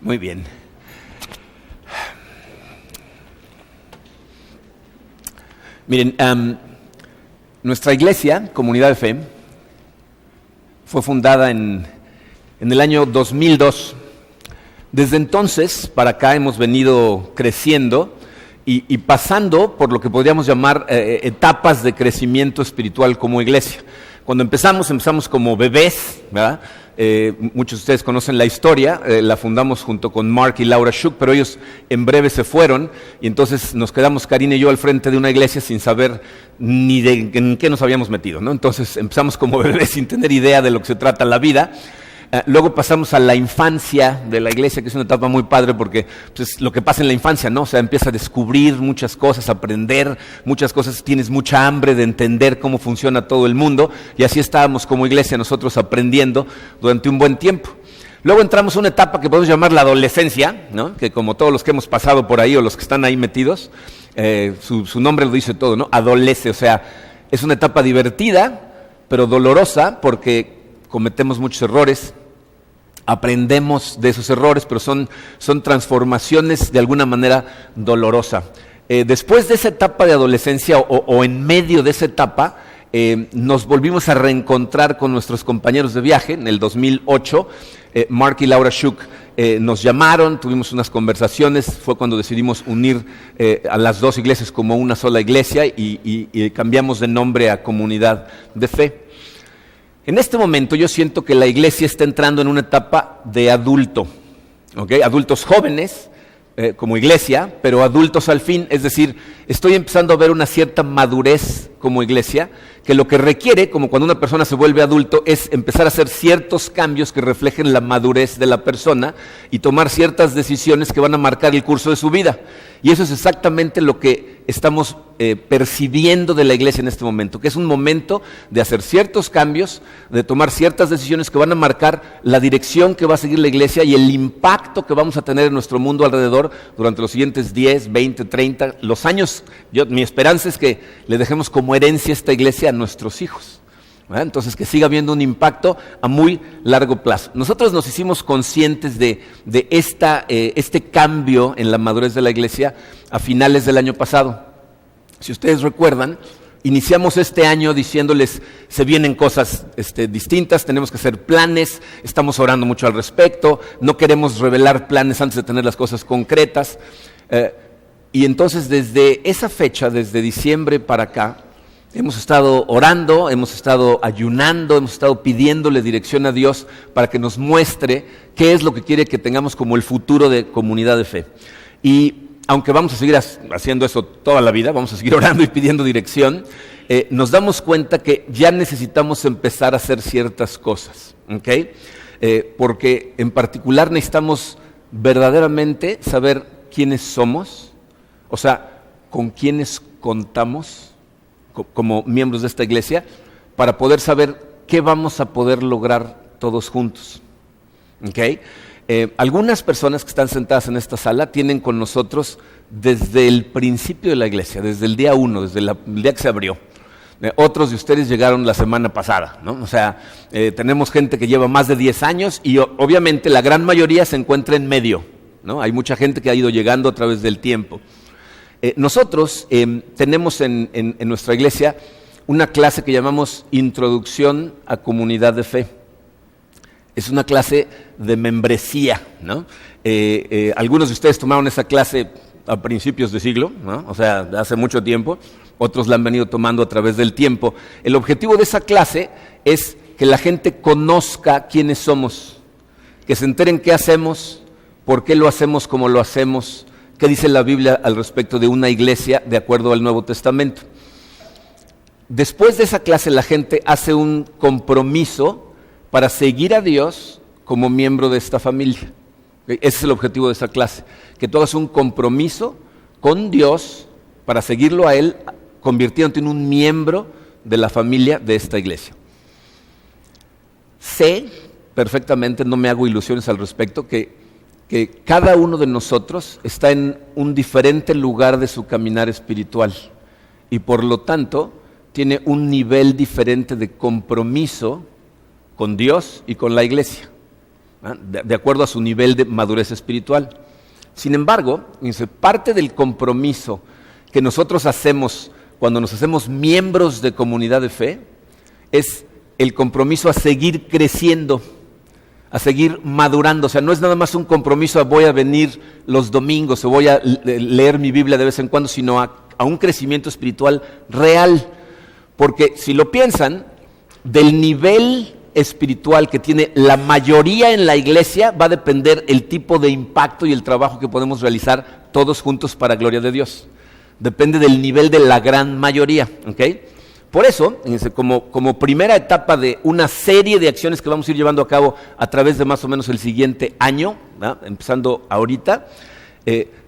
Muy bien. Miren, nuestra iglesia, Comunidad de Fe, fue fundada en el año 2002. Desde entonces para acá hemos venido creciendo y pasando por lo que podríamos llamar etapas de crecimiento espiritual como iglesia. Cuando empezamos como bebés, ¿verdad? Muchos de ustedes conocen la historia, la fundamos junto con Mark y Laura Shook, pero ellos en breve se fueron y entonces nos quedamos Karina y yo al frente de una iglesia sin saber ni en qué nos habíamos metido, ¿no? Entonces empezamos como bebés sin tener idea de lo que se trata la vida. Luego pasamos a la infancia de la iglesia, que es una etapa muy padre porque pues, lo que pasa en la infancia, ¿no? O sea, empieza a descubrir muchas cosas, a aprender muchas cosas, tienes mucha hambre de entender cómo funciona todo el mundo y así estábamos como iglesia nosotros aprendiendo durante un buen tiempo. Luego entramos a una etapa que podemos llamar la adolescencia, ¿no? Que como todos los que hemos pasado por ahí o los que están ahí metidos, su nombre lo dice todo, ¿no? Adolece, o sea, es una etapa divertida, pero dolorosa porque cometemos muchos errores, aprendemos de esos errores, pero son transformaciones de alguna manera dolorosa. Después de esa etapa de adolescencia o en medio de esa etapa, nos volvimos a reencontrar con nuestros compañeros de viaje en el 2008. Mark y Laura Shook nos llamaron, tuvimos unas conversaciones, fue cuando decidimos unir a las dos iglesias como una sola iglesia y cambiamos de nombre a Comunidad de Fe. En este momento yo siento que la iglesia está entrando en una etapa de adulto, ¿okay? Adultos jóvenes como iglesia, pero adultos al fin, es decir, estoy empezando a ver una cierta madurez como iglesia, que lo que requiere, como cuando una persona se vuelve adulto, es empezar a hacer ciertos cambios que reflejen la madurez de la persona y tomar ciertas decisiones que van a marcar el curso de su vida. Y eso es exactamente lo que estamos percibiendo de la iglesia en este momento, que es un momento de hacer ciertos cambios, de tomar ciertas decisiones que van a marcar la dirección que va a seguir la iglesia y el impacto que vamos a tener en nuestro mundo alrededor durante los siguientes 10, 20, 30, los años. Mi esperanza es que le dejemos como herencia esta iglesia a nuestros hijos, ¿verdad? Entonces que siga habiendo un impacto a muy largo plazo. Nosotros nos hicimos conscientes de este cambio en la madurez de la iglesia a finales del año pasado. Si ustedes recuerdan, iniciamos este año diciéndoles, se vienen cosas distintas, tenemos que hacer planes, estamos orando mucho al respecto, no queremos revelar planes antes de tener las cosas concretas. Y entonces desde esa fecha, desde diciembre para acá, hemos estado orando, hemos estado ayunando, hemos estado pidiéndole dirección a Dios para que nos muestre qué es lo que quiere que tengamos como el futuro de Comunidad de Fe. Y aunque vamos a seguir haciendo eso toda la vida, vamos a seguir orando y pidiendo dirección, nos damos cuenta que ya necesitamos empezar a hacer ciertas cosas, ¿okay? Porque en particular necesitamos verdaderamente saber quiénes somos, o sea, con quiénes contamos como miembros de esta iglesia, para poder saber qué vamos a poder lograr todos juntos, ¿okay? Algunas personas que están sentadas en esta sala tienen con nosotros desde el principio de la iglesia, desde el día 1, desde el día que se abrió. Otros de ustedes llegaron la semana pasada, ¿no? O sea, tenemos gente que lleva más de 10 años y obviamente la gran mayoría se encuentra en medio, ¿no? Hay mucha gente que ha ido llegando a través del tiempo. Nosotros tenemos en nuestra iglesia una clase que llamamos Introducción a Comunidad de Fe. Es una clase de membresía, ¿no? Algunos de ustedes tomaron esa clase a principios de siglo, ¿no? O sea, hace mucho tiempo. Otros la han venido tomando a través del tiempo. El objetivo de esa clase es que la gente conozca quiénes somos, que se enteren qué hacemos, por qué lo hacemos como lo hacemos, qué dice la Biblia al respecto de una iglesia de acuerdo al Nuevo Testamento. Después de esa clase la gente hace un compromiso para seguir a Dios como miembro de esta familia. Ese es el objetivo de esta clase, que tú hagas un compromiso con Dios para seguirlo a Él, convirtiéndote en un miembro de la familia de esta iglesia. Sé perfectamente, no me hago ilusiones al respecto, que cada uno de nosotros está en un diferente lugar de su caminar espiritual y por lo tanto tiene un nivel diferente de compromiso con Dios y con la iglesia. de acuerdo a su nivel de madurez espiritual. Sin embargo, parte del compromiso que nosotros hacemos cuando nos hacemos miembros de comunidad de fe es el compromiso a seguir creciendo, a seguir madurando. O sea, no es nada más un compromiso a voy a venir los domingos o voy a leer mi Biblia de vez en cuando, sino a un crecimiento espiritual real. Porque si lo piensan, del nivel espiritual que tiene la mayoría en la iglesia va a depender el tipo de impacto y el trabajo que podemos realizar todos juntos para gloria de Dios. Depende del nivel de la gran mayoría, ¿ok? Por eso, como primera etapa de una serie de acciones que vamos a ir llevando a cabo a través de más o menos el siguiente año, ¿no? Empezando ahorita,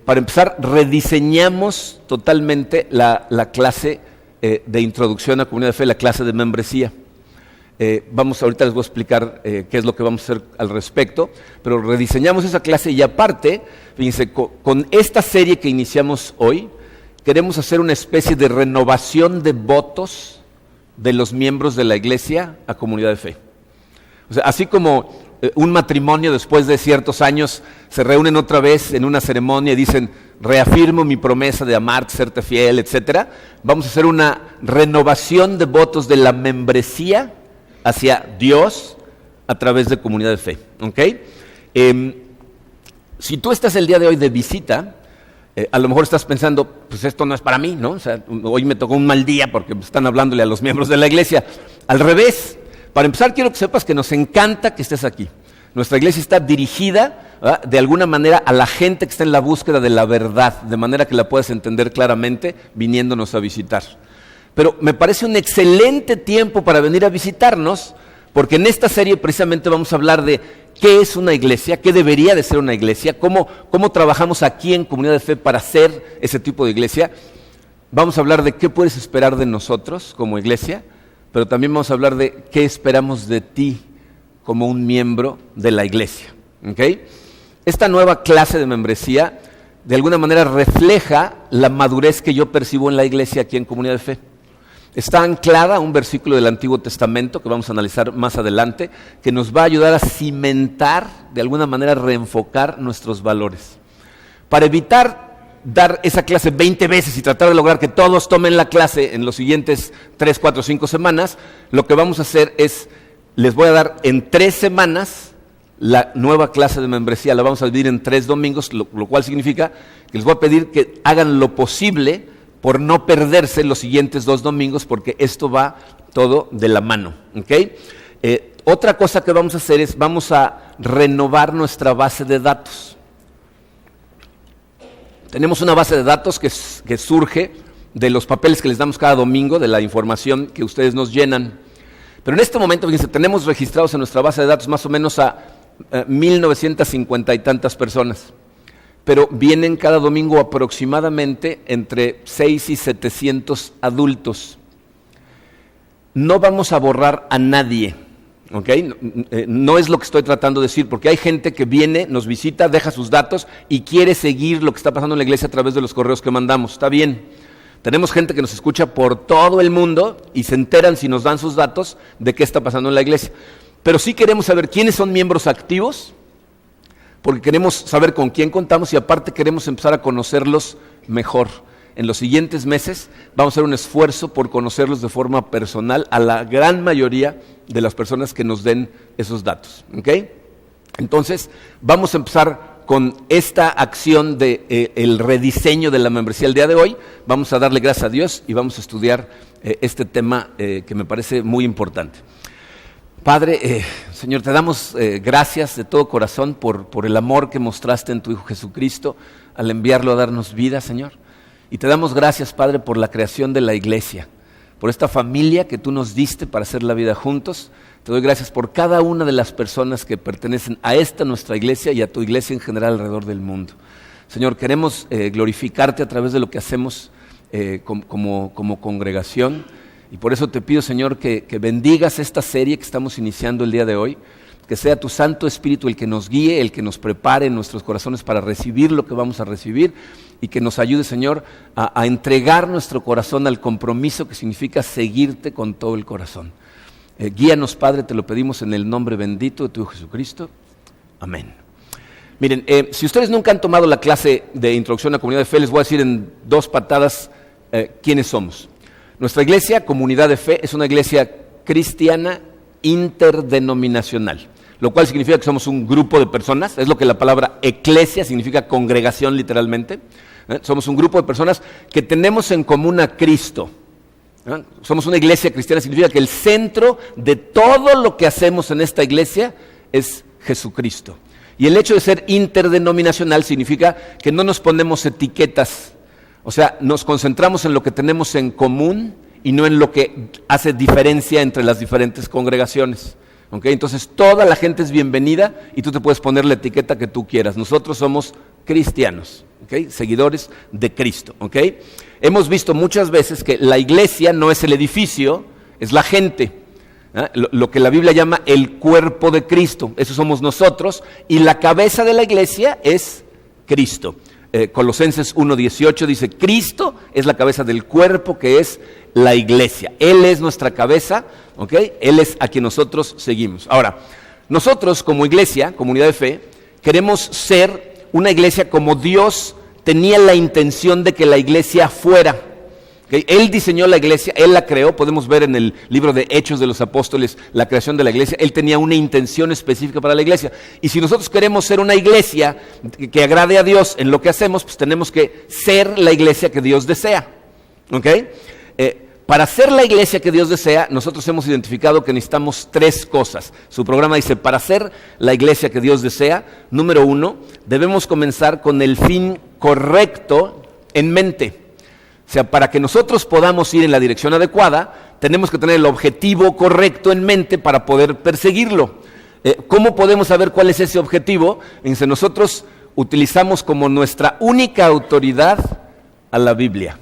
para empezar rediseñamos totalmente la clase de introducción a comunidad de fe, la clase de membresía. Ahorita les voy a explicar qué es lo que vamos a hacer al respecto, pero rediseñamos esa clase y aparte, fíjense, con esta serie que iniciamos hoy, queremos hacer una especie de renovación de votos de los miembros de la iglesia a comunidad de fe. O sea, así como un matrimonio después de ciertos años se reúnen otra vez en una ceremonia y dicen, reafirmo mi promesa de amarte, serte fiel, etcétera, vamos a hacer una renovación de votos de la membresía hacia Dios a través de comunidad de fe, ¿ok? Si tú estás el día de hoy de visita, a lo mejor estás pensando, pues esto no es para mí, ¿no? O sea, hoy me tocó un mal día porque están hablándole a los miembros de la iglesia. Al revés, para empezar quiero que sepas que nos encanta que estés aquí. Nuestra iglesia está dirigida, ¿verdad?, de alguna manera a la gente que está en la búsqueda de la verdad, de manera que la puedas entender claramente viniéndonos a visitar. Pero me parece un excelente tiempo para venir a visitarnos, porque en esta serie precisamente vamos a hablar de qué es una iglesia, qué debería de ser una iglesia, cómo trabajamos aquí en Comunidad de Fe para ser ese tipo de iglesia. Vamos a hablar de qué puedes esperar de nosotros como iglesia, pero también vamos a hablar de qué esperamos de ti como un miembro de la iglesia, ¿ok? Esta nueva clase de membresía de alguna manera refleja la madurez que yo percibo en la iglesia aquí en Comunidad de Fe. Está anclada a un versículo del Antiguo Testamento que vamos a analizar más adelante, que nos va a ayudar a cimentar, de alguna manera reenfocar nuestros valores. Para evitar dar esa clase 20 veces y tratar de lograr que todos tomen la clase en los siguientes 3, 4, 5 semanas, lo que vamos a hacer es, les voy a dar en 3 semanas la nueva clase de membresía, la vamos a dividir en 3 domingos, lo cual significa que les voy a pedir que hagan lo posible por no perderse los siguientes 2 domingos, porque esto va todo de la mano, ¿ok? Otra cosa que vamos a hacer es, vamos a renovar nuestra base de datos. Tenemos una base de datos que surge de los papeles que les damos cada domingo, de la información que ustedes nos llenan. Pero en este momento, fíjense, tenemos registrados en nuestra base de datos más o menos a 1,950 y tantas personas. Pero vienen cada domingo aproximadamente entre 6 y 700 adultos. No vamos a borrar a nadie, ¿ok? No es lo que estoy tratando de decir, porque hay gente que viene, nos visita, deja sus datos y quiere seguir lo que está pasando en la iglesia a través de los correos que mandamos. Está bien. Tenemos gente que nos escucha por todo el mundo y se enteran si nos dan sus datos de qué está pasando en la iglesia. Pero sí queremos saber quiénes son miembros activos, porque queremos saber con quién contamos y aparte queremos empezar a conocerlos mejor. En los siguientes meses vamos a hacer un esfuerzo por conocerlos de forma personal a la gran mayoría de las personas que nos den esos datos, ¿ok? Entonces, vamos a empezar con esta acción de el rediseño de la membresía el día de hoy. Vamos a darle gracias a Dios y vamos a estudiar este tema que me parece muy importante. Padre, Señor, te damos gracias de todo corazón por el amor que mostraste en tu Hijo Jesucristo al enviarlo a darnos vida, Señor. Y te damos gracias, Padre, por la creación de la iglesia, por esta familia que tú nos diste para hacer la vida juntos. Te doy gracias por cada una de las personas que pertenecen a esta nuestra iglesia y a tu iglesia en general alrededor del mundo. Señor, queremos glorificarte a través de lo que hacemos como congregación. Y por eso te pido, Señor, que bendigas esta serie que estamos iniciando el día de hoy, que sea tu Santo Espíritu el que nos guíe, el que nos prepare en nuestros corazones para recibir lo que vamos a recibir y que nos ayude, Señor, a entregar nuestro corazón al compromiso que significa seguirte con todo el corazón. Guíanos, Padre, te lo pedimos en el nombre bendito de tu Hijo Jesucristo. Amén. Miren, si ustedes nunca han tomado la clase de Introducción a la Comunidad de Fe, les voy a decir en 2 patadas quiénes somos. Nuestra iglesia, Comunidad de Fe, es una iglesia cristiana interdenominacional, lo cual significa que somos un grupo de personas. Es lo que la palabra eclesia significa, congregación literalmente. Somos un grupo de personas que tenemos en común a Cristo. Somos una iglesia cristiana, significa que el centro de todo lo que hacemos en esta iglesia es Jesucristo. Y el hecho de ser interdenominacional significa que no nos ponemos etiquetas, o sea, nos concentramos en lo que tenemos en común y no en lo que hace diferencia entre las diferentes congregaciones. ¿Okay? Entonces toda la gente es bienvenida y tú te puedes poner la etiqueta que tú quieras. Nosotros somos cristianos, ¿okay? Seguidores de Cristo. ¿Okay? Hemos visto muchas veces que la iglesia no es el edificio, es la gente. Lo que la Biblia llama el cuerpo de Cristo, eso somos nosotros, y la cabeza de la iglesia es Cristo. Colosenses 1:18 dice, Cristo es la cabeza del cuerpo que es la iglesia. Él es nuestra cabeza, ¿okay? Él es a quien nosotros seguimos. Ahora, nosotros como iglesia, Comunidad de Fe, queremos ser una iglesia como Dios tenía la intención de que la iglesia fuera. ¿Okay? Él diseñó la iglesia, Él la creó, podemos ver en el libro de Hechos de los Apóstoles la creación de la iglesia. Él tenía una intención específica para la iglesia, y si nosotros queremos ser una iglesia que agrade a Dios en lo que hacemos, pues tenemos que ser la iglesia que Dios desea. ¿Okay? Para ser la iglesia que Dios desea, nosotros hemos identificado que necesitamos 3 cosas. Su programa dice, para ser la iglesia que Dios desea, número 1, debemos comenzar con el fin correcto en mente. O sea, para que nosotros podamos ir en la dirección adecuada, tenemos que tener el objetivo correcto en mente para poder perseguirlo. ¿Cómo podemos saber cuál es ese objetivo? Dice, nosotros utilizamos como nuestra única autoridad a la Biblia.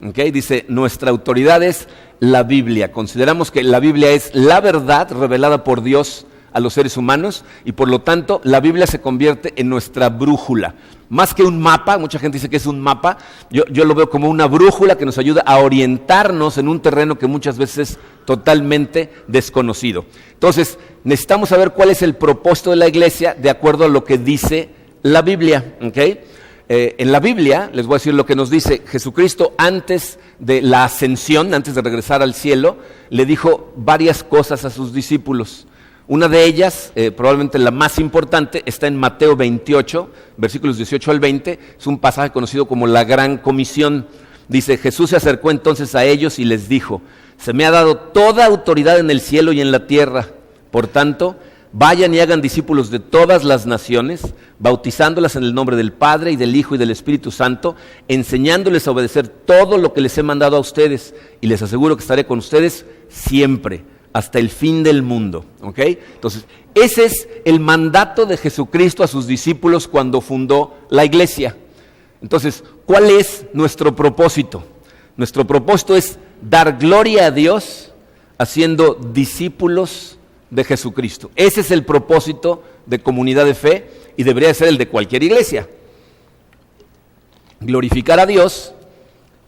¿Okay? Dice, nuestra autoridad es la Biblia. Consideramos que la Biblia es la verdad revelada por Dios a los seres humanos, y por lo tanto la Biblia se convierte en nuestra brújula. Más que un mapa, mucha gente dice que es un mapa, yo lo veo como una brújula que nos ayuda a orientarnos en un terreno que muchas veces es totalmente desconocido. Entonces, necesitamos saber cuál es el propósito de la iglesia de acuerdo a lo que dice la Biblia. ¿Okay? En la Biblia, les voy a decir lo que nos dice Jesucristo antes de la ascensión, antes de regresar al cielo, le dijo varias cosas a sus discípulos. Una de ellas, probablemente la más importante, está en Mateo 28, versículos 18 al 20. Es un pasaje conocido como la Gran Comisión. Dice, Jesús se acercó entonces a ellos y les dijo, se me ha dado toda autoridad en el cielo y en la tierra. Por tanto, vayan y hagan discípulos de todas las naciones, bautizándolas en el nombre del Padre y del Hijo y del Espíritu Santo, enseñándoles a obedecer todo lo que les he mandado a ustedes. Y les aseguro que estaré con ustedes siempre, hasta el fin del mundo. ¿Okay? Entonces, ese es el mandato de Jesucristo a sus discípulos cuando fundó la iglesia. Entonces, ¿cuál es nuestro propósito? Nuestro propósito es dar gloria a Dios haciendo discípulos de Jesucristo. Ese es el propósito de Comunidad de Fe y debería ser el de cualquier iglesia. Glorificar a Dios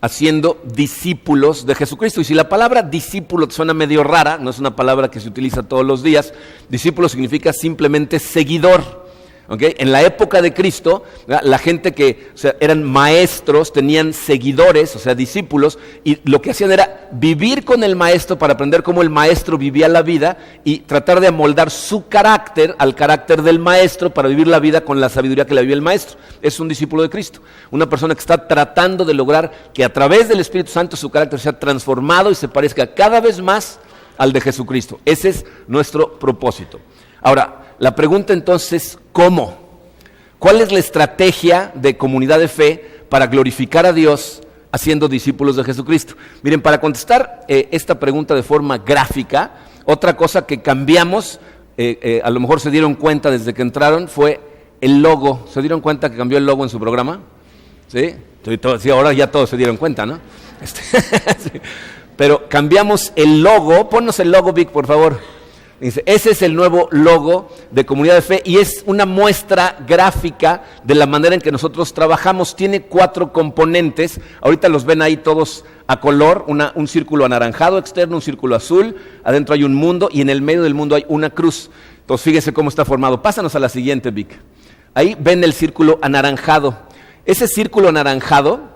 haciendo discípulos de Jesucristo. Y si la palabra discípulo te suena medio rara, no es una palabra que se utiliza todos los días, discípulo significa simplemente seguidor. ¿Okay? En la época de Cristo, la gente que eran maestros tenían seguidores, o sea, discípulos, y lo que hacían era vivir con el maestro para aprender cómo el maestro vivía la vida y tratar de amoldar su carácter al carácter del maestro para vivir la vida con la sabiduría que le vivía el maestro. Es un discípulo de Cristo, una persona que está tratando de lograr que a través del Espíritu Santo su carácter sea transformado y se parezca cada vez más al de Jesucristo. Ese es nuestro propósito. Ahora, la pregunta entonces, ¿cómo? ¿Cuál es la estrategia de Comunidad de Fe para glorificar a Dios haciendo discípulos de Jesucristo? Miren, para contestar esta pregunta de forma gráfica, otra cosa que cambiamos, a lo mejor se dieron cuenta desde que entraron, fue el logo. ¿Se dieron cuenta que cambió el logo en su programa? ¿Sí? Sí, ahora ya todos se dieron cuenta, ¿no? Sí. Pero cambiamos el logo. Ponnos el logo, Vic, por favor. Dice, ese es el nuevo logo de Comunidad de Fe y es una muestra gráfica de la manera en que nosotros trabajamos. Tiene 4 componentes, ahorita los ven ahí todos a color, un círculo anaranjado externo, un círculo azul, adentro hay un mundo y en el medio del mundo hay una cruz. Entonces fíjense cómo está formado. Pásanos a la siguiente, Vic. Ahí ven el círculo anaranjado. Ese círculo anaranjado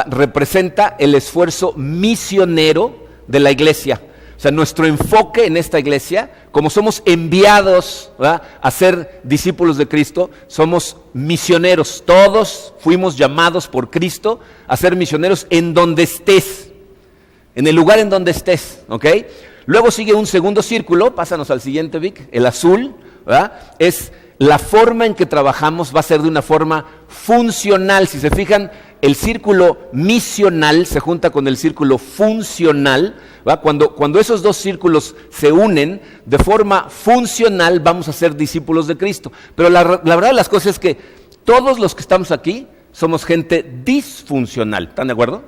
representa el esfuerzo misionero de la iglesia. O sea, nuestro enfoque en esta iglesia, como somos enviados a ser discípulos de Cristo, somos misioneros. Todos fuimos llamados por Cristo a ser misioneros en donde estés, en el lugar en donde estés, ¿ok? Luego sigue un segundo círculo, pásanos al siguiente, Vic, el azul, ¿verdad? Es la forma en que trabajamos va a ser de una forma funcional. Si se fijan, el círculo misional se junta con el círculo funcional, ¿verdad? Cuando esos dos círculos se unen de forma funcional, vamos a ser discípulos de Cristo. Pero la verdad de las cosas es que todos los que estamos aquí somos gente disfuncional, ¿están de acuerdo?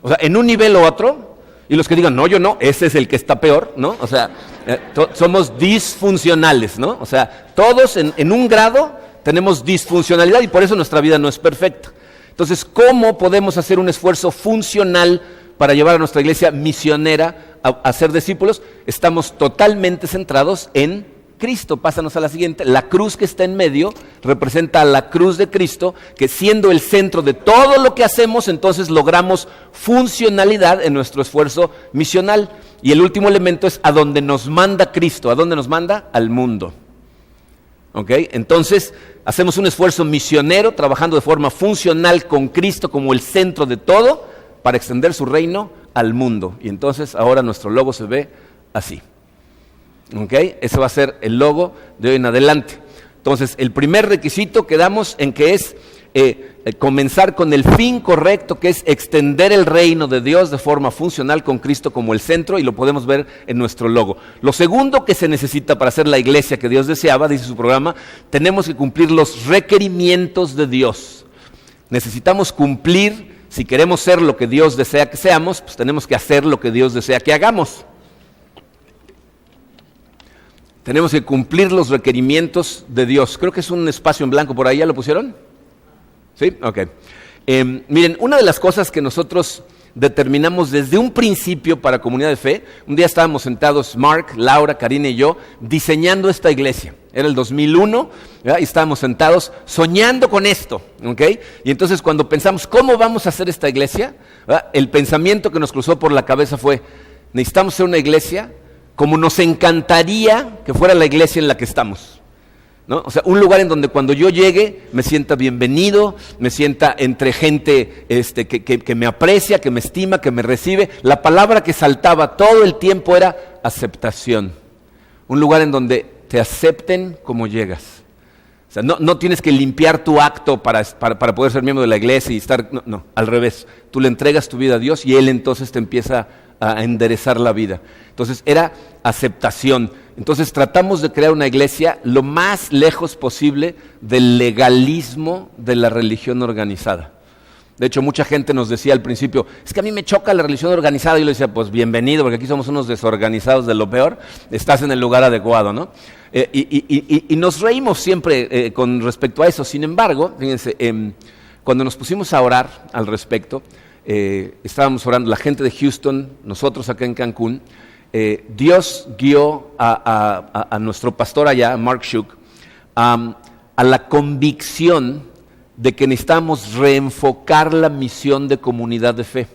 O sea, en un nivel u otro, y los que digan, no, yo no, ese es el que está peor, ¿no? O sea, somos disfuncionales, ¿no? O sea, todos en un grado tenemos disfuncionalidad y por eso nuestra vida no es perfecta. Entonces, ¿cómo podemos hacer un esfuerzo funcional para llevar a nuestra iglesia misionera a ser discípulos? Estamos totalmente centrados en Cristo. Pásanos a la siguiente. La cruz que está en medio representa a la cruz de Cristo, que siendo el centro de todo lo que hacemos, entonces logramos funcionalidad en nuestro esfuerzo misional. Y el último elemento es a donde nos manda Cristo. ¿A dónde nos manda? Al mundo. ¿Ok? Entonces, hacemos un esfuerzo misionero, trabajando de forma funcional con Cristo como el centro de todo, para extender su reino al mundo. Y entonces, ahora nuestro logo se ve así. ¿Ok? Ese va a ser el logo de hoy en adelante. Entonces, el primer requisito quedamos en que es comenzar con el fin correcto, que es extender el reino de Dios de forma funcional con Cristo como el centro, y lo podemos ver en nuestro logo. Lo segundo que se necesita para ser la iglesia que Dios deseaba, dice su programa, tenemos que cumplir los requerimientos de Dios. Necesitamos cumplir, si queremos ser lo que Dios desea que seamos, pues tenemos que hacer lo que Dios desea que hagamos. Tenemos que cumplir los requerimientos de Dios. Creo que es un espacio en blanco por ahí, ¿ya lo pusieron? ¿Sí? Ok. Miren, una de las cosas que nosotros determinamos desde un principio para Comunidad de Fe, un día estábamos sentados, Mark, Laura, Karina y yo, diseñando esta iglesia. Era el 2001, ¿verdad? Y estábamos sentados soñando con esto, ¿ok? Y entonces cuando pensamos, ¿cómo vamos a hacer esta iglesia? ¿Verdad? El pensamiento que nos cruzó por la cabeza fue, necesitamos ser una iglesia como nos encantaría que fuera la iglesia en la que estamos, ¿no? O sea, un lugar en donde cuando yo llegue me sienta bienvenido, me sienta entre gente que me aprecia, que me estima, que me recibe. La palabra que saltaba todo el tiempo era aceptación. Un lugar en donde te acepten como llegas. O sea, no tienes que limpiar tu acto para poder ser miembro de la iglesia y estar... No, al revés. Tú le entregas tu vida a Dios y Él entonces te empieza a enderezar la vida. Entonces era aceptación. Entonces tratamos de crear una iglesia lo más lejos posible del legalismo de la religión organizada. De hecho, mucha gente nos decía al principio, es que a mí me choca la religión organizada. Y yo le decía, pues bienvenido, porque aquí somos unos desorganizados de lo peor, estás en el lugar adecuado, ¿no? Y nos reímos siempre con respecto a eso. Sin embargo, fíjense, cuando nos pusimos a orar al respecto, estábamos orando, la gente de Houston, nosotros acá en Cancún, Dios guió a nuestro pastor allá, Mark Shook, a la convicción de que necesitamos reenfocar la misión de Comunidad de Fe.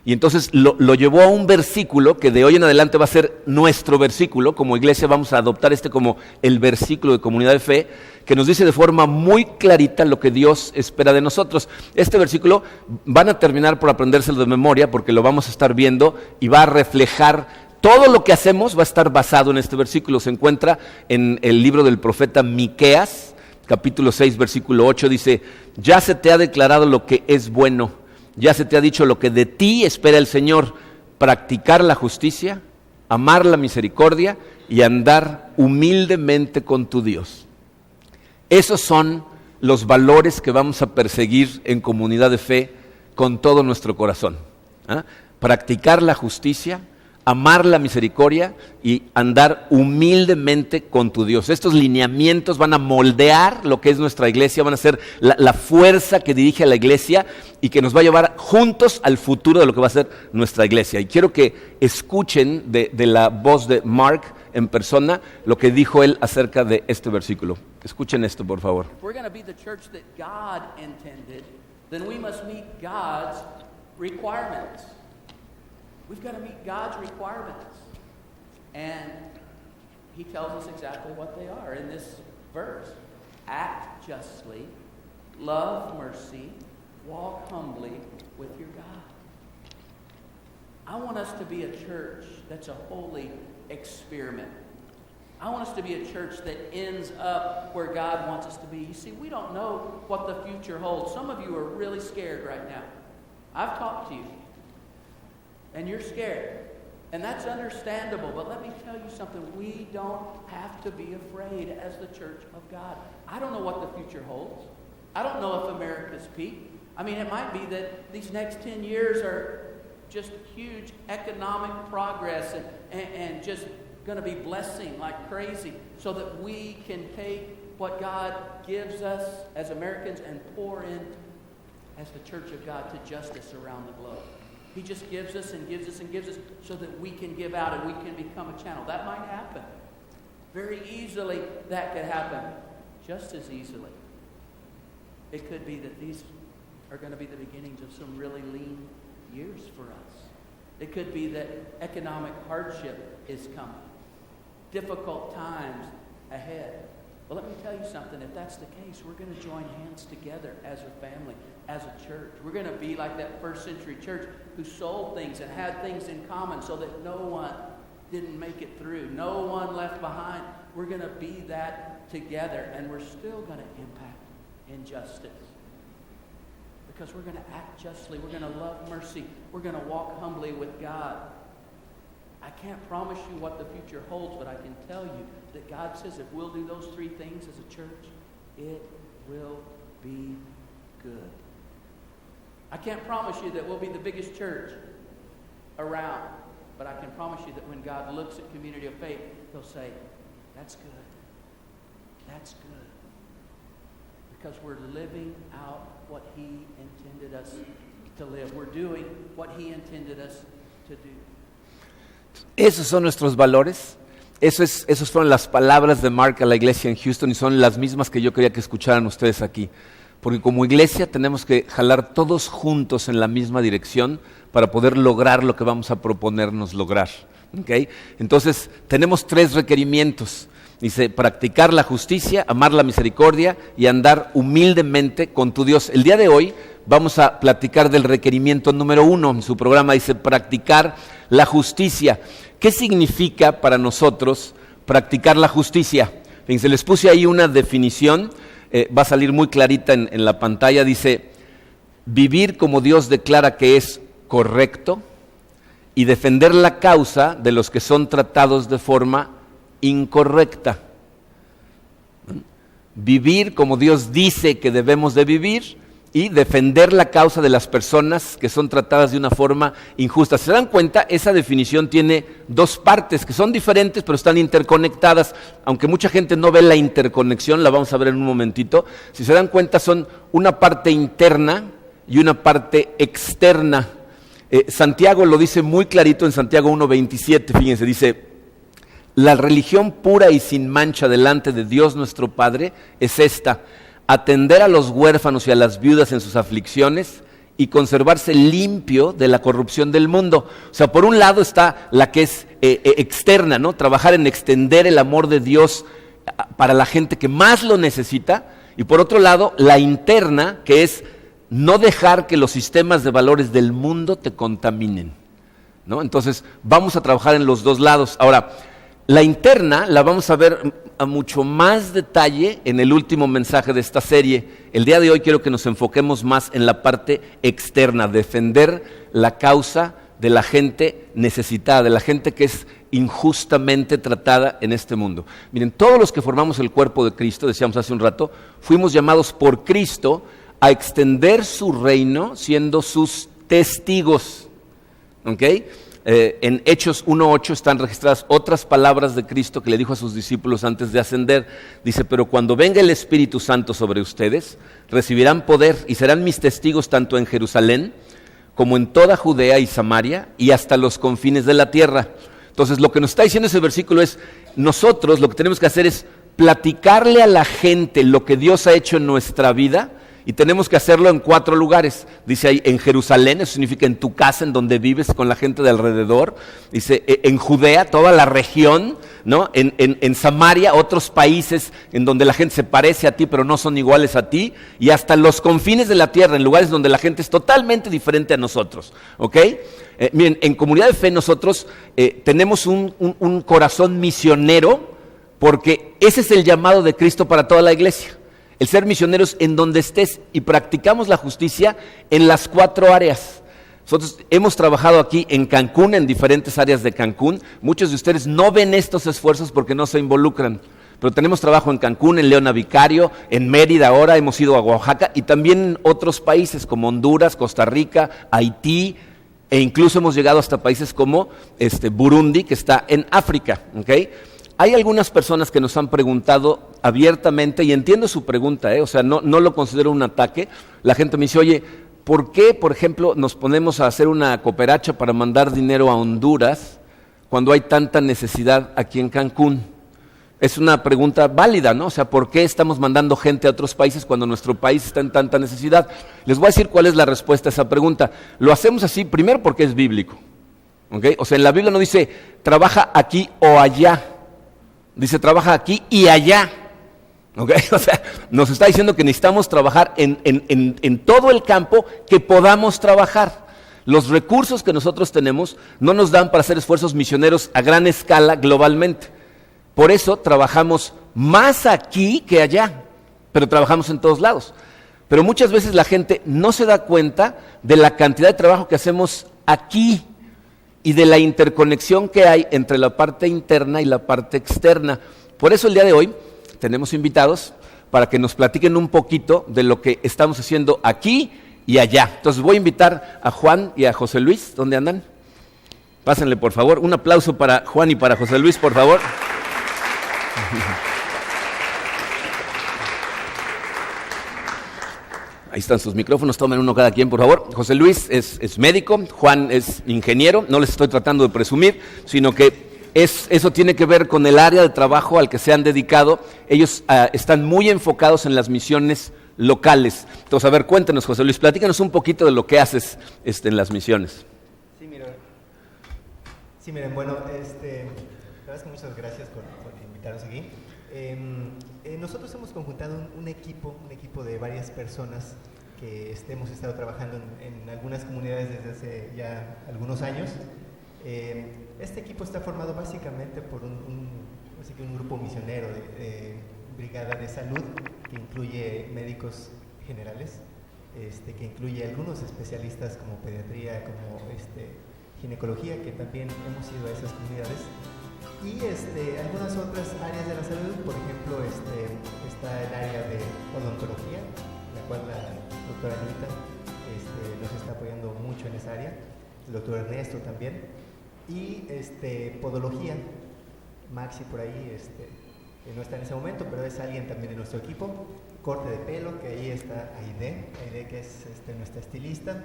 Y entonces lo llevó a un versículo que de hoy en adelante va a ser nuestro versículo. Como iglesia vamos a adoptar como el versículo de Comunidad de Fe, que nos dice de forma muy clarita lo que Dios espera de nosotros. Este versículo van a terminar por aprendérselo de memoria porque lo vamos a estar viendo y va a reflejar todo lo que hacemos, va a estar basado en este versículo. Se encuentra en el libro del profeta Miqueas, capítulo 6, versículo 8, dice, ya se te ha declarado lo que es bueno, ya se te ha dicho lo que de ti espera el Señor, practicar la justicia, amar la misericordia y andar humildemente con tu Dios. Esos son los valores que vamos a perseguir en Comunidad de Fe con todo nuestro corazón. Practicar la justicia, amar la misericordia y andar humildemente con tu Dios. Estos lineamientos van a moldear lo que es nuestra iglesia, van a ser la fuerza que dirige a la iglesia y que nos va a llevar juntos al futuro de lo que va a ser nuestra iglesia. Y quiero que escuchen de la voz de Mark en persona lo que dijo él acerca de este versículo. Escuchen esto, por favor. If we're going to be the church that God intended, then we must meet God's requirements. We've got to meet God's requirements. And he tells us exactly what they are in this verse. Act justly, love mercy, walk humbly with your God. I want us to be a church that's a holy experiment. I want us to be a church that ends up where God wants us to be. You see, we don't know what the future holds. Some of you are really scared right now. I've talked to you, and you're scared. And that's understandable, but let me tell you something. We don't have to be afraid as the church of God. I don't know what the future holds. I don't know if America's peak. I mean, it might be that these next 10 years are just huge economic progress and just going to be blessing like crazy so that we can take what God gives us as Americans and pour in as the church of God to justice around the globe. He just gives us and gives us and gives us so that we can give out and we can become a channel. That might happen. Very easily that could happen. Just as easily, it could be that these are going to be the beginnings of some really lean years for us. It could be that economic hardship is coming. Difficult times ahead. Well, let me tell you something. If that's the case, we're going to join hands together as a family, as a church. We're going to be like that first century church who sold things and had things in common so that no one didn't make it through. No one left behind. We're going to be that together, and we're still going to impact injustice. Because we're going to act justly. We're going to love mercy. We're going to walk humbly with God. I can't promise you what the future holds, but I can tell you that God says if we'll do those three things as a church, it will be good. I can't promise you that we'll be the biggest church around, but I can promise you that when God looks at Community of Faith, he'll say, that's good. That's good. Because we're living out what he intended us to live. We're doing what he intended us to do. Esos son nuestros valores. Esas fueron las palabras de Mark a la iglesia en Houston y son las mismas que yo quería que escucharan ustedes aquí. Porque como iglesia tenemos que jalar todos juntos en la misma dirección para poder lograr lo que vamos a proponernos lograr. ¿Okay? Entonces tenemos 3 requerimientos. Dice, practicar la justicia, amar la misericordia y andar humildemente con tu Dios. El día de hoy vamos a platicar del requerimiento número 1. En su programa dice, practicar la justicia. ¿Qué significa para nosotros practicar la justicia? Fíjense, les puse ahí una definición, va a salir muy clarita en la pantalla. Dice, vivir como Dios declara que es correcto y defender la causa de los que son tratados de forma incorrecta. Vivir como Dios dice que debemos de vivir y defender la causa de las personas que son tratadas de una forma injusta. ¿Se dan cuenta? Esa definición tiene 2 partes que son diferentes pero están interconectadas. Aunque mucha gente no ve la interconexión, la vamos a ver en un momentito. Si se dan cuenta, son una parte interna y una parte externa. Santiago lo dice muy clarito en Santiago 1:27, fíjense, dice, la religión pura y sin mancha delante de Dios nuestro Padre es esta: atender a los huérfanos y a las viudas en sus aflicciones y conservarse limpio de la corrupción del mundo. O sea, por un lado está la que es externa, ¿no? Trabajar en extender el amor de Dios para la gente que más lo necesita. Y por otro lado, la interna, que es no dejar que los sistemas de valores del mundo te contaminen, ¿no? Entonces, vamos a trabajar en los 2 lados. Ahora, la interna la vamos a ver a mucho más detalle en el último mensaje de esta serie. El día de hoy quiero que nos enfoquemos más en la parte externa, defender la causa de la gente necesitada, de la gente que es injustamente tratada en este mundo. Miren, todos los que formamos el cuerpo de Cristo, decíamos hace un rato, fuimos llamados por Cristo a extender su reino siendo sus testigos. ¿ok? En Hechos 1:8 están registradas otras palabras de Cristo que le dijo a sus discípulos antes de ascender. Dice, pero cuando venga el Espíritu Santo sobre ustedes, recibirán poder y serán mis testigos tanto en Jerusalén como en toda Judea y Samaria y hasta los confines de la tierra. Entonces, lo que nos está diciendo ese versículo es, nosotros lo que tenemos que hacer es platicarle a la gente lo que Dios ha hecho en nuestra vida, y tenemos que hacerlo en 4 lugares. Dice ahí, en Jerusalén, eso significa en tu casa, en donde vives con la gente de alrededor. Dice, en Judea, toda la región, ¿no? En Samaria, otros países en donde la gente se parece a ti, pero no son iguales a ti. Y hasta los confines de la tierra, en lugares donde la gente es totalmente diferente a nosotros, ¿ok? Miren, en Comunidad de Fe nosotros tenemos un corazón misionero, porque ese es el llamado de Cristo para toda la iglesia. El ser misioneros en donde estés, y practicamos la justicia en las 4 áreas. Nosotros hemos trabajado aquí en Cancún, en diferentes áreas de Cancún. Muchos de ustedes no ven estos esfuerzos porque no se involucran, pero tenemos trabajo en Cancún, en Leona Vicario, en Mérida ahora, hemos ido a Oaxaca y también en otros países como Honduras, Costa Rica, Haití, e incluso hemos llegado hasta países como Burundi, que está en África, ¿ok? Hay algunas personas que nos han preguntado abiertamente, y entiendo su pregunta, o sea, no lo considero un ataque. La gente me dice, oye, ¿por qué, por ejemplo, nos ponemos a hacer una cooperacha para mandar dinero a Honduras cuando hay tanta necesidad aquí en Cancún? Es una pregunta válida, ¿no? O sea, ¿por qué estamos mandando gente a otros países cuando nuestro país está en tanta necesidad? Les voy a decir cuál es la respuesta a esa pregunta. Lo hacemos así, primero porque es bíblico, ¿ok? O sea, en la Biblia no dice, trabaja aquí o allá. Dice, trabaja aquí y allá, ¿ok? O sea, nos está diciendo que necesitamos trabajar en todo el campo que podamos trabajar. Los recursos que nosotros tenemos no nos dan para hacer esfuerzos misioneros a gran escala globalmente. Por eso trabajamos más aquí que allá, pero trabajamos en todos lados. Pero muchas veces la gente no se da cuenta de la cantidad de trabajo que hacemos aquí, y de la interconexión que hay entre la parte interna y la parte externa. Por eso el día de hoy tenemos invitados para que nos platiquen un poquito de lo que estamos haciendo aquí y allá. Entonces voy a invitar a Juan y a José Luis. ¿Dónde andan? Pásenle, por favor. Un aplauso para Juan y para José Luis, por favor. Ahí están sus micrófonos, tomen uno cada quien, por favor. José Luis es médico, Juan es ingeniero, no les estoy tratando de presumir, sino que eso tiene que ver con el área de trabajo al que se han dedicado. Ellos están muy enfocados en las misiones locales. Entonces, a ver, cuéntanos, José Luis, platícanos un poquito de lo que haces en las misiones. Sí, miren, bueno, la verdad es que muchas gracias por invitarnos aquí. Nosotros hemos conjuntado un equipo de varias personas que hemos estado trabajando en algunas comunidades desde hace ya algunos años. Este equipo está formado básicamente por un grupo misionero de brigada de salud que incluye médicos generales, que incluye algunos especialistas como pediatría, como ginecología, que también hemos ido a esas comunidades. Y algunas otras áreas de la salud, por ejemplo, está el área de odontología, la cual la doctora Anita nos está apoyando mucho en esa área, el doctor Ernesto también, y podología, Maxi por ahí no está en ese momento, pero es alguien también de nuestro equipo, corte de pelo, que ahí está Aide que es nuestra estilista.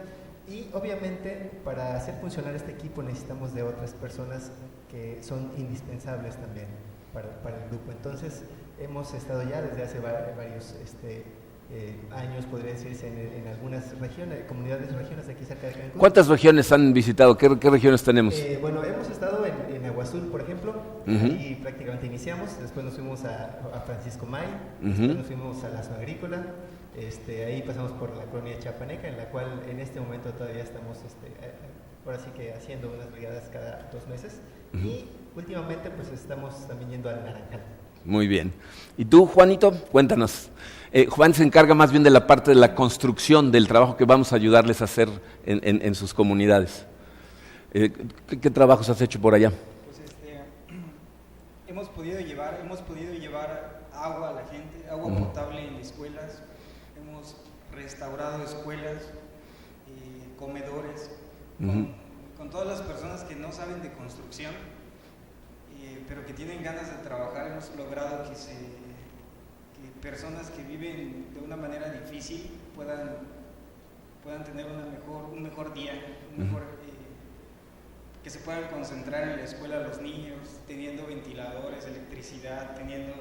Y obviamente para hacer funcionar este equipo necesitamos de otras personas que son indispensables también para el grupo. Entonces hemos estado ya desde hace varios años, podría decirse, en algunas regiones, regiones de aquí cerca de Cancún. ¿Cuántas regiones han visitado? ¿Qué regiones tenemos? Bueno, hemos estado en Agua Azul, por ejemplo, ahí prácticamente iniciamos, después nos fuimos a Francisco May, después nos fuimos a la zona agrícola, ahí pasamos por la colonia Chapaneca, en la cual en este momento todavía estamos ahora sí que haciendo unas brigadas cada 2 meses, y últimamente pues estamos también yendo al Naranjal. Muy bien. ¿Y tú, Juanito? Cuéntanos. Juan se encarga más bien de la parte de la construcción del trabajo que vamos a ayudarles a hacer en sus comunidades. ¿Qué trabajos has hecho por allá? Pues hemos podido llevar agua a la gente, agua potable en escuelas, hemos restaurado escuelas, comedores, con con todas las personas que no saben de construcción, pero que tienen ganas de trabajar. Hemos logrado que personas que viven de una manera difícil puedan tener un mejor día, que se puedan concentrar en la escuela los niños, teniendo ventiladores, electricidad, teniendo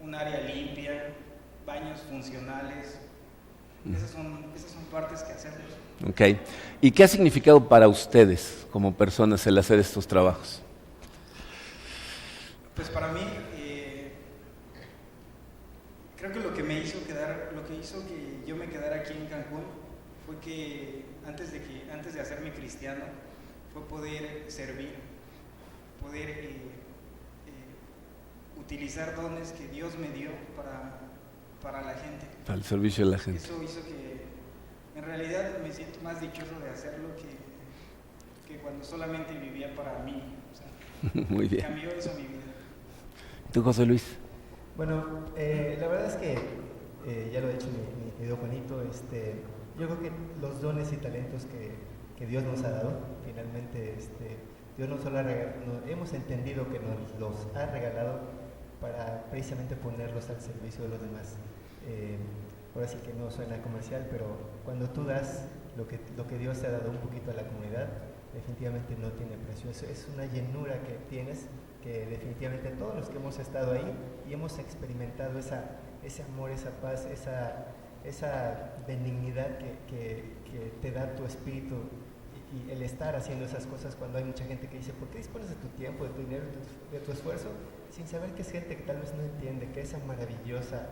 un área limpia, baños funcionales. Esas son partes que hacemos. Ok. ¿Y qué ha significado para ustedes como personas el hacer estos trabajos? Pues para mí, creo que lo que hizo que yo me quedara aquí en Cancún fue que antes de hacerme cristiano, fue poder servir, poder utilizar dones que Dios me dio para la gente. Para el servicio de la gente. Eso hizo que en realidad me siento más dichoso de hacerlo que cuando solamente vivía para mí. O sea, muy bien. Cambió eso mi vida. ¿Tú, José Luis? Bueno, la verdad es que ya lo ha dicho mi querido Juanito, yo creo que los dones y talentos que Dios nos ha dado, finalmente Dios nos solo hemos entendido que nos los ha regalado para precisamente ponerlos al servicio de los demás. Ahora sí que no suena comercial, pero cuando tú das lo que Dios te ha dado un poquito a la comunidad, definitivamente no tiene precio. Es una llenura que tienes, que definitivamente todos los que hemos estado ahí y hemos experimentado ese amor, esa paz, esa benignidad que te da tu espíritu y el estar haciendo esas cosas cuando hay mucha gente que dice, ¿por qué dispones de tu tiempo, de tu dinero, de tu esfuerzo? Sin saber que es gente que tal vez no entiende que esa maravillosa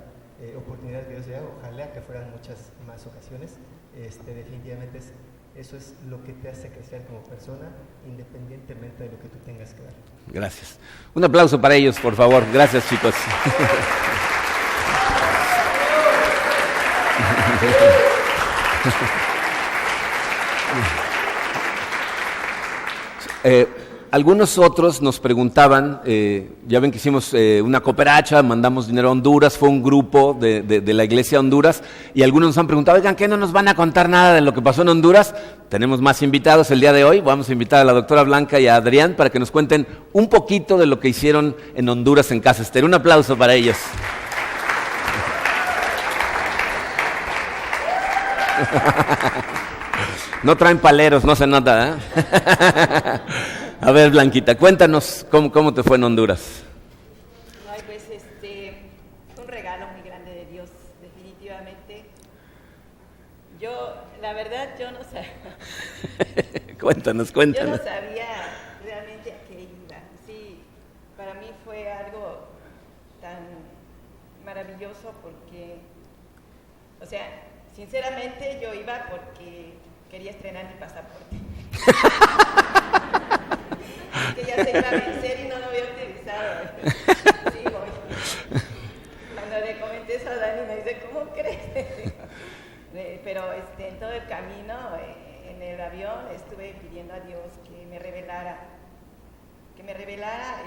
oportunidad que Dios le da, ojalá que fueran muchas más ocasiones, definitivamente eso es lo que te hace crecer como persona, independientemente de lo que tú tengas que dar. Gracias. Un aplauso para ellos, por favor. Gracias, chicos. Algunos otros nos preguntaban, ya ven que hicimos una cooperacha, mandamos dinero a Honduras, fue un grupo de la iglesia de Honduras, y algunos nos han preguntado, oigan, ¿qué no nos van a contar nada de lo que pasó en Honduras? Tenemos más invitados el día de hoy, vamos a invitar a la doctora Blanca y a Adrián para que nos cuenten un poquito de lo que hicieron en Honduras en Casa Esther. Un aplauso para ellos. No traen paleros, no se nota, ¿eh? A ver, Blanquita, cuéntanos cómo te fue en Honduras. Ay, pues un regalo muy grande de Dios, definitivamente. La verdad, yo no sabía. Cuéntanos. Yo no sabía realmente a qué iba. Sí, para mí fue algo tan maravilloso porque, o sea, sinceramente yo iba porque quería estrenar mi pasaporte. Que ya se iba a vencer y no lo había utilizado. Sí, voy. Cuando le comenté eso a Dani me dice, ¿cómo crees? Pero en todo el camino, en el avión, estuve pidiendo a Dios que me revelara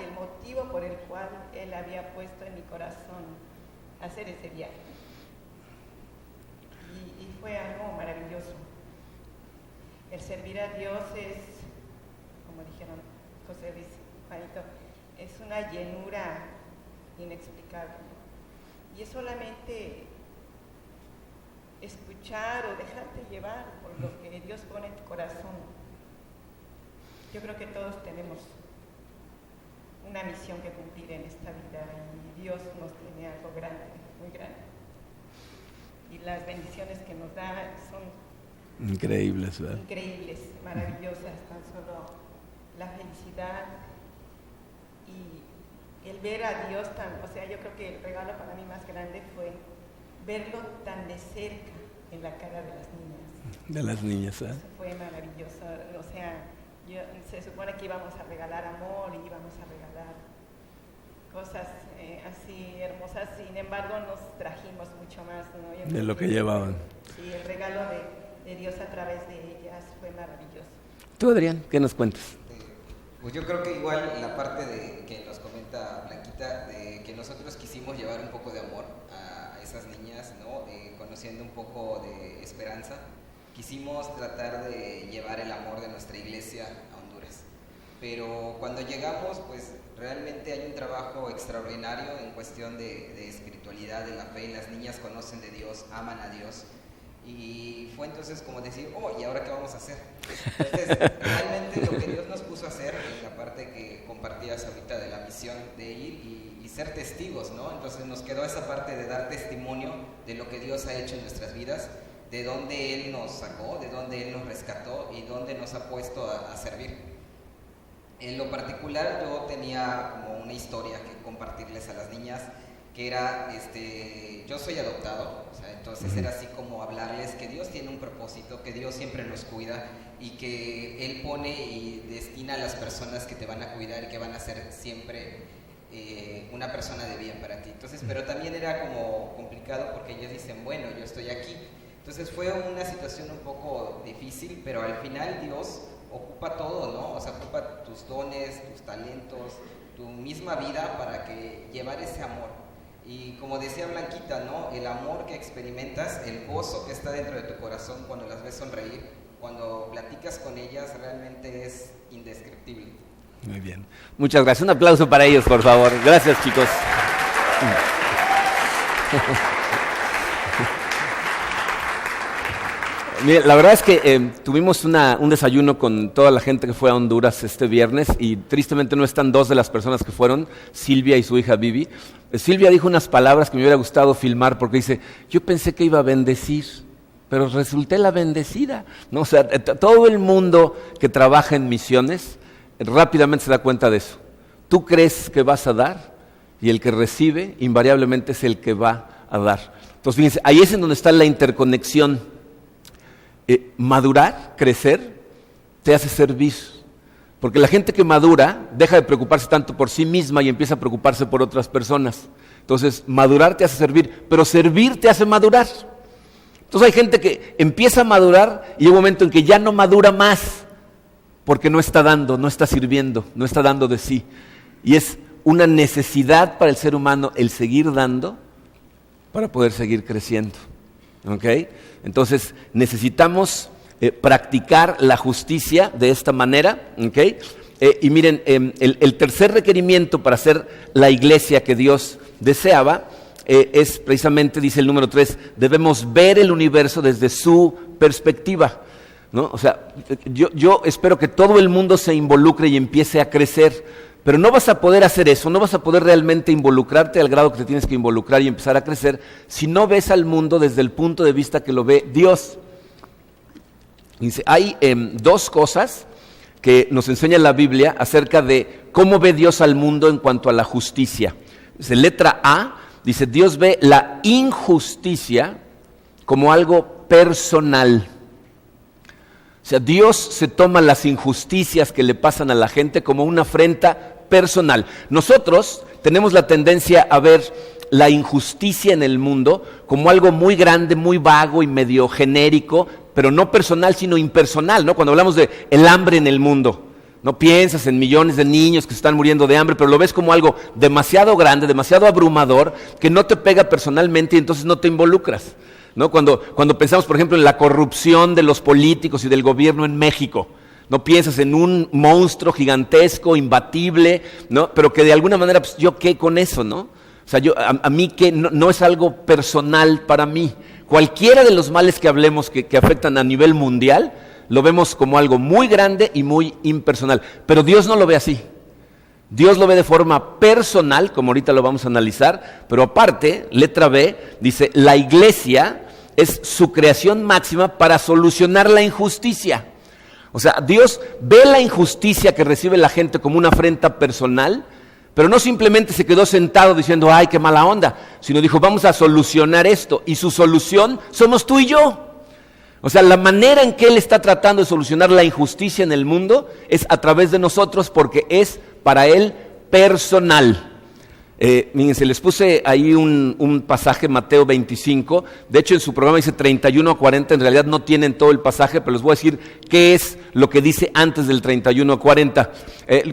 el motivo por el cual Él había puesto en mi corazón hacer ese viaje. Y fue algo maravilloso. El servir a Dios es, como dijeron José Luis, Juanito, es una llenura inexplicable. Y es solamente escuchar o dejarte llevar por lo que Dios pone en tu corazón. Yo creo que todos tenemos una misión que cumplir en esta vida y Dios nos tiene algo grande, muy grande. Y las bendiciones que nos da son increíbles, ¿verdad? Increíbles, maravillosas, tan solo la felicidad y el ver a Dios o sea, yo creo que el regalo para mí más grande fue verlo tan de cerca en la cara de las niñas. De las niñas, ¿eh? Eso fue maravilloso, o sea, se supone que íbamos a regalar amor y íbamos a regalar cosas así hermosas, sin embargo nos trajimos mucho más, ¿no? De lo que llevaban. Sí, el regalo de Dios a través de ellas fue maravilloso. Tú, Adrián, ¿qué nos cuentas? Pues yo creo que igual la parte de que nos comenta Blanquita, de que nosotros quisimos llevar un poco de amor a esas niñas, ¿no? Conociendo un poco de esperanza, quisimos tratar de llevar el amor de nuestra iglesia a Honduras. Pero cuando llegamos, pues realmente hay un trabajo extraordinario en cuestión de espiritualidad, de la fe. Las niñas conocen de Dios, aman a Dios. Y fue entonces como decir, ¿y ahora qué vamos a hacer? Entonces, realmente lo que Dios nos puso a hacer, en la parte que compartías ahorita de la misión, de ir y ser testigos, ¿no? Entonces nos quedó esa parte de dar testimonio de lo que Dios ha hecho en nuestras vidas, de dónde Él nos sacó, de dónde Él nos rescató y dónde nos ha puesto a servir. En lo particular, yo tenía como una historia que compartirles a las niñas, que era, yo soy adoptado, o sea, entonces era así como hablarles que Dios tiene un propósito, que Dios siempre nos cuida y que Él pone y destina a las personas que te van a cuidar y que van a ser siempre una persona de bien para ti. Entonces, pero también era como complicado porque ellos dicen, bueno, yo estoy aquí. Entonces fue una situación un poco difícil, pero al final Dios ocupa todo, ¿no? O sea, ocupa tus dones, tus talentos, tu misma vida para que llevar ese amor. Y como decía Blanquita, ¿no? El amor que experimentas, el gozo que está dentro de tu corazón cuando las ves sonreír, cuando platicas con ellas, realmente es indescriptible. Muy bien. Muchas gracias. Un aplauso para ellos, por favor. Gracias, chicos. Mira, la verdad es que tuvimos un desayuno con toda la gente que fue a Honduras este viernes y tristemente no están dos de las personas que fueron, Silvia y su hija Vivi. Silvia dijo unas palabras que me hubiera gustado filmar porque dice, yo pensé que iba a bendecir, pero resulté la bendecida, ¿no? O sea, todo el mundo que trabaja en misiones rápidamente se da cuenta de eso. Tú crees que vas a dar y el que recibe invariablemente es el que va a dar. Entonces, fíjense, ahí es en donde está la interconexión. Madurar, crecer, te hace servir. Porque la gente que madura deja de preocuparse tanto por sí misma y empieza a preocuparse por otras personas. Entonces, madurar te hace servir, pero servir te hace madurar. Entonces hay gente que empieza a madurar y hay un momento en que ya no madura más, porque no está dando, no está sirviendo, no está dando de sí. Y es una necesidad para el ser humano el seguir dando para poder seguir creciendo. ¿Ok? Entonces necesitamos practicar la justicia de esta manera. ¿Ok? Y miren, el tercer requerimiento para ser la iglesia que Dios deseaba es precisamente, dice el número 3, debemos ver el universo desde su perspectiva, ¿no? O sea, yo espero que todo el mundo se involucre y empiece a crecer. Pero no vas a poder hacer eso, no vas a poder realmente involucrarte al grado que te tienes que involucrar y empezar a crecer si no ves al mundo desde el punto de vista que lo ve Dios. Dice, hay dos cosas que nos enseña la Biblia acerca de cómo ve Dios al mundo en cuanto a la justicia. Dice, letra A, dice, Dios ve la injusticia como algo personal. O sea, Dios se toma las injusticias que le pasan a la gente como una afrenta personal. Nosotros tenemos la tendencia a ver la injusticia en el mundo como algo muy grande, muy vago y medio genérico, pero no personal, sino impersonal, ¿no? Cuando hablamos de el hambre en el mundo, no piensas en millones de niños que se están muriendo de hambre, pero lo ves como algo demasiado grande, demasiado abrumador, que no te pega personalmente y entonces no te involucras, ¿no? Cuando pensamos, por ejemplo, en la corrupción de los políticos y del gobierno en México, no piensas en un monstruo gigantesco, imbatible, ¿no? Pero que de alguna manera, pues, ¿yo qué con eso, no? O sea, a mí que no es algo personal para mí. Cualquiera de los males que hablemos que afectan a nivel mundial, lo vemos como algo muy grande y muy impersonal. Pero Dios no lo ve así. Dios lo ve de forma personal, como ahorita lo vamos a analizar, pero aparte, letra B, dice, la iglesia es su creación máxima para solucionar la injusticia. O sea, Dios ve la injusticia que recibe la gente como una afrenta personal, pero no simplemente se quedó sentado diciendo, ay, qué mala onda, sino dijo, vamos a solucionar esto, y su solución somos tú y yo. O sea, la manera en que Él está tratando de solucionar la injusticia en el mundo es a través de nosotros, porque es para Él personal. Fíjense, les puse ahí un pasaje, Mateo 25, de hecho en su programa dice 31 a 40, en realidad no tienen todo el pasaje, pero les voy a decir qué es lo que dice antes del 31 a 40.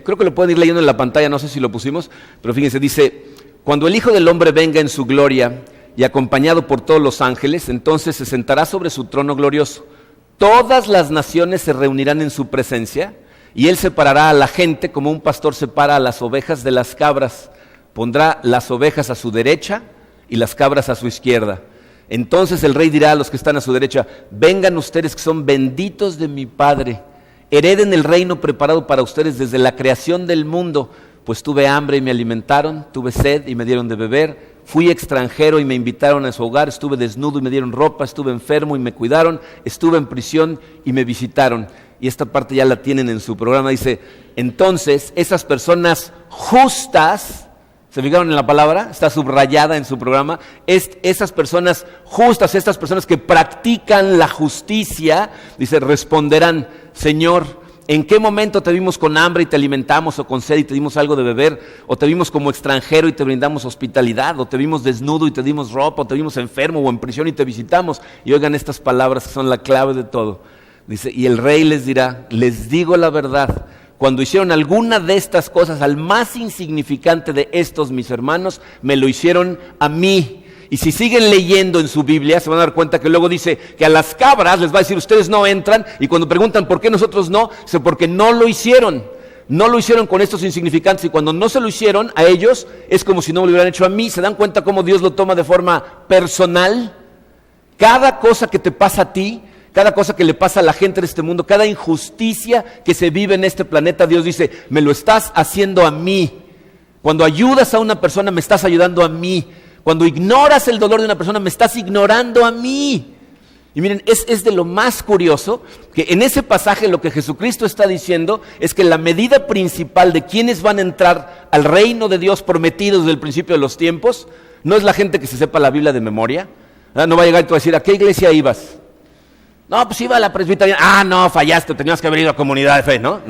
Creo que lo pueden ir leyendo en la pantalla, no sé si lo pusimos, pero fíjense, dice, cuando el Hijo del Hombre venga en su gloria y acompañado por todos los ángeles, entonces se sentará sobre su trono glorioso. todas las naciones se reunirán en su presencia, y él separará a la gente como un pastor separa a las ovejas de las cabras. Pondrá las ovejas a su derecha y las cabras a su izquierda. Entonces el rey dirá a los que están a su derecha: vengan ustedes que son benditos de mi Padre, hereden el reino preparado para ustedes desde la creación del mundo, pues tuve hambre y me alimentaron, tuve sed y me dieron de beber, fui extranjero y me invitaron a su hogar, estuve desnudo y me dieron ropa, estuve enfermo y me cuidaron, estuve en prisión y me visitaron. Y esta parte ya la tienen en su programa, dice: entonces esas personas justas, ¿se fijaron en la palabra? Está subrayada en su programa. Esas personas justas, estas personas que practican la justicia, dice, responderán: Señor, ¿en qué momento te vimos con hambre y te alimentamos, o con sed y te dimos algo de beber? ¿O te vimos como extranjero y te brindamos hospitalidad? ¿O te vimos desnudo y te dimos ropa? ¿O te vimos enfermo o en prisión y te visitamos? Y oigan estas palabras que son la clave de todo. Dice: y el rey les dirá: les digo la verdad, cuando hicieron alguna de estas cosas al más insignificante de estos mis hermanos, me lo hicieron a mí. Y si siguen leyendo en su Biblia, se van a dar cuenta que luego dice que a las cabras les va a decir: ustedes no entran. Y cuando preguntan por qué nosotros no, dice: porque no lo hicieron. No lo hicieron con estos insignificantes. Y cuando no se lo hicieron a ellos, es como si no me lo hubieran hecho a mí. ¿Se dan cuenta cómo Dios lo toma de forma personal? Cada cosa que te pasa a ti, cada cosa que le pasa a la gente de este mundo, cada injusticia que se vive en este planeta, Dios dice: me lo estás haciendo a mí. Cuando ayudas a una persona, me estás ayudando a mí. Cuando ignoras el dolor de una persona, me estás ignorando a mí. Y miren, es de lo más curioso que en ese pasaje lo que Jesucristo está diciendo es que la medida principal de quienes van a entrar al reino de Dios prometido desde el principio de los tiempos no es la gente que se sepa la Biblia de memoria. No va a llegar y tú a decir: ¿a qué iglesia ibas? No, pues iba a la presbiteriana. Ah, no, fallaste, tenías que haber ido a Comunidad de Fe, ¿no?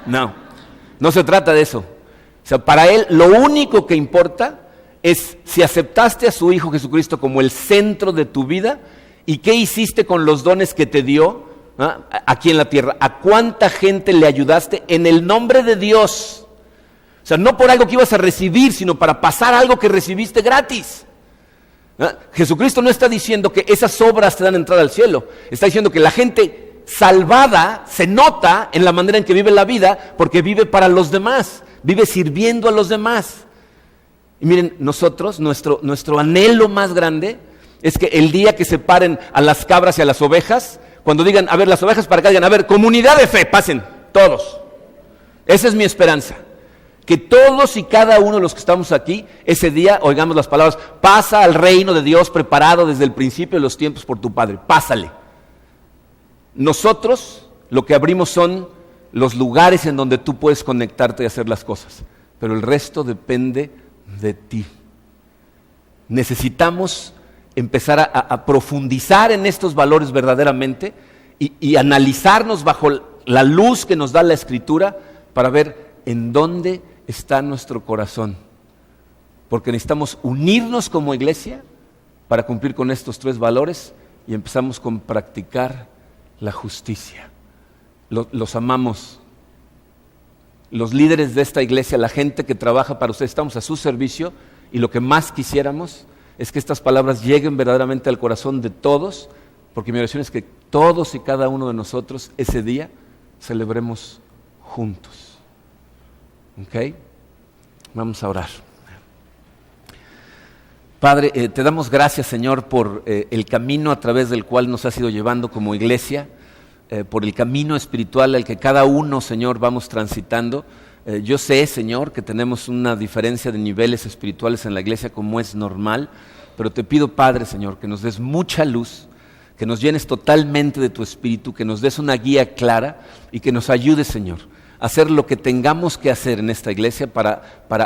No se trata de eso. O sea, para él lo único que importa es si aceptaste a su Hijo Jesucristo como el centro de tu vida y qué hiciste con los dones que te dio aquí en la tierra. ¿A cuánta gente le ayudaste en el nombre de Dios? O sea, no por algo que ibas a recibir, sino para pasar algo que recibiste gratis. Jesucristo no está diciendo que esas obras te dan entrada al cielo. Está diciendo que la gente salvada se nota en la manera en que vive la vida, porque vive para los demás, vive sirviendo a los demás. Y miren, nosotros, nuestro anhelo más grande es que el día que separen a las cabras y a las ovejas, cuando digan: a ver, las ovejas para acá, digan: a ver, comunidad de fe, pasen, todos. Esa es mi esperanza. Que todos y cada uno de los que estamos aquí, ese día oigamos las palabras: pasa al reino de Dios preparado desde el principio de los tiempos por tu Padre, pásale. Nosotros lo que abrimos son los lugares en donde tú puedes conectarte y hacer las cosas, pero el resto depende de ti. Necesitamos empezar a profundizar en estos valores verdaderamente y analizarnos bajo la luz que nos da la Escritura para ver en dónde está nuestro corazón, porque necesitamos unirnos como iglesia para cumplir con estos 3 valores y empezamos con practicar la justicia. Los amamos. Los líderes de esta iglesia, la gente que trabaja para ustedes, estamos a su servicio y lo que más quisiéramos es que estas palabras lleguen verdaderamente al corazón de todos, porque mi oración es que todos y cada uno de nosotros ese día celebremos juntos. ¿Ok? Vamos a orar. Padre, te damos gracias, Señor, por el camino a través del cual nos has ido llevando como iglesia, por el camino espiritual al que cada uno, Señor, vamos transitando. Yo sé, Señor, que tenemos una diferencia de niveles espirituales en la iglesia como es normal, pero te pido, Padre, Señor, que nos des mucha luz, que nos llenes totalmente de tu espíritu, que nos des una guía clara y que nos ayudes, Señor, a hacer lo que tengamos que hacer en esta iglesia para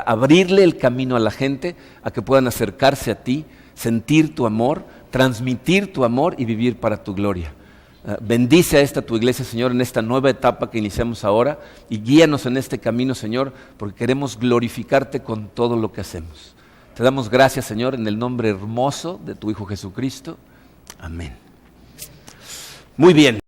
abrirle el camino a la gente, a que puedan acercarse a ti, sentir tu amor, transmitir tu amor y vivir para tu gloria. Bendice a esta tu iglesia, Señor, en esta nueva etapa que iniciamos ahora y guíanos en este camino, Señor, porque queremos glorificarte con todo lo que hacemos. Te damos gracias, Señor, en el nombre hermoso de tu Hijo Jesucristo. Amén. Muy bien.